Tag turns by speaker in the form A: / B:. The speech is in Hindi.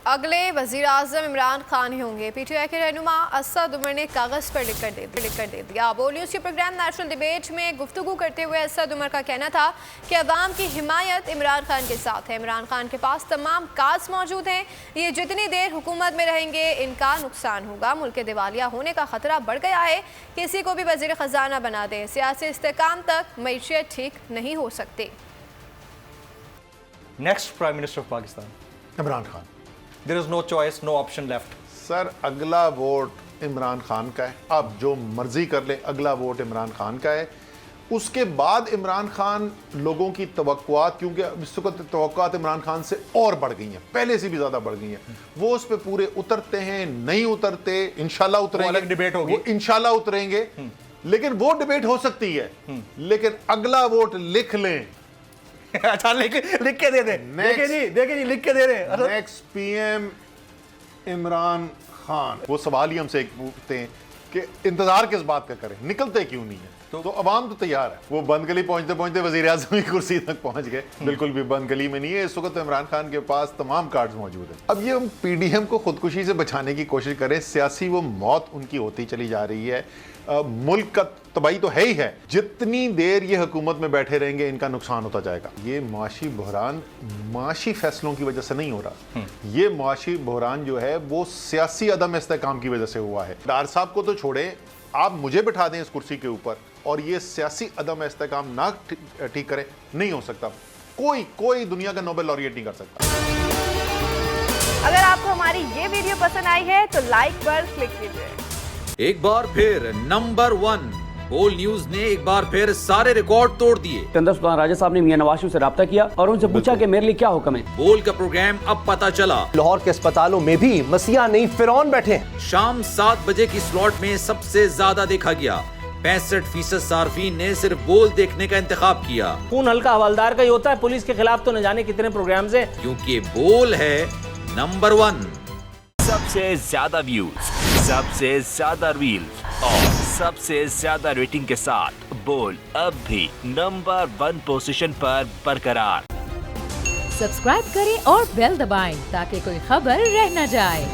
A: अगले वजीर आजम इमरान खान ही होंगे। पीटीआई के रहनुमा असद उमर ने कागज़ पर लिख कर दे दिया। बोल न्यूज़ के प्रोग्राम नेशनल डिबेट में गुफ्तगू करते हुए असद उमर का कहना था कि अवाम की हिमायत इमरान खान के साथ है। इमरान खान के पास तमाम कार्ड्स मौजूद हैं। ये जितनी देर हुकूमत में रहेंगे इनका नुकसान होगा। मुल्क के दिवालिया होने का खतरा बढ़ गया है। किसी को भी वजीर खजाना बना दे, सियासी इस्तेकाम तक मईशत ठीक नहीं हो सकती।
B: Next prime minister of Pakistan
C: Imran Khan.
B: There is no choice, no option left.
C: Sir अगला वोट इमरान खान का है, आप जो मर्जी कर ले, अगला वोट इमरान खान का है। उसके बाद इमरान खान लोगों की तवक्कुआत, क्योंकि इस वक्त तवक्कुआत इमरान खान से और बढ़ गई हैं, पहले से भी ज्यादा बढ़ गई हैं। वो उस पर पूरे उतरते हैं, नहीं उतरते, इंशाल्लाह उतरेंगे,
B: अलग डिबेट होगी,
C: वो इंशाल्लाह उतरेंगे। लेकिन वो डिबेट हो सकती है, लेकिन अगला वोट लिख लें।
B: अच्छा, लिख के दे दे। देखिए जी लिख के दे रहे।
C: Next PM Imran Khan. वो सवाल ही हमसे पूछते हैं कि इंतजार किस बात का करें, निकलते क्यों नहीं है। तो अवाम तो तैयार है। वो बंद गली पहुंचते पहुंचते वजीर आज़म की कुर्सी तक पहुंच गए। बिल्कुल भी बंद गली में नहीं है। इस वक्त तो इमरान खान के पास तमाम कार्ड्स मौजूद हैं। अब ये हम पीडीएम को खुदकुशी से बचाने की कोशिश करें, सियासी वो मौत उनकी होती चली जा रही है। मुल्क का तबाही तो है ही है। जितनी देर ये हुकूमत में बैठे रहेंगे इनका नुकसान होता जाएगा। ये मुआशी बहरान मुआशी फैसलों की वजह से नहीं हो रहा। ये मुआशी बहरान जो है वो सियासी अदम इस्तेकाम की वजह से हुआ है। डार साहब को तो छोड़े, आप मुझे बिठा दें इस कुर्सी के ऊपर और ये सियासी अदम इस्तेकाम ना ठीक करे, नहीं हो सकता। कोई दुनिया का नोबेल लॉरिएट नहीं कर सकता।
A: अगर आपको हमारी ये वीडियो पसंद आई है तो लाइक पर क्लिक कीजिए।
D: एक बार फिर नंबर 1 बोल न्यूज ने एक बार फिर सारे रिकॉर्ड तोड़ दिए।
E: सिकंदर सुल्तान राजा साहब ने मियां नवाज शरीफ से रब्ता किया और उनसे पूछा कि मेरे लिए क्या हुक्म है।
D: बोल का प्रोग्राम अब पता चला।
F: लाहौर के अस्पतालों में भी मसीहा नहीं फिरौन बैठे हैं।
D: शाम 7 बजे की स्लॉट में सबसे ज्यादा देखा गया। 65% सार्फिन ने सिर्फ बोल देखने का इंतखाब किया।
G: खून हल्का हवलदार का ही होता है, पुलिस के खिलाफ तो न जाने कितने प्रोग्राम्स हैं।
D: क्योंकि बोल है नंबर 1।
H: सबसे ज्यादा व्यूज, सबसे ज्यादा रील्स और सबसे ज्यादा रेटिंग के साथ बोल अब भी नंबर 1 पोजीशन पर बरकरार।
I: सब्सक्राइब करें और बेल दबाएं ताकि कोई खबर रह न जाए।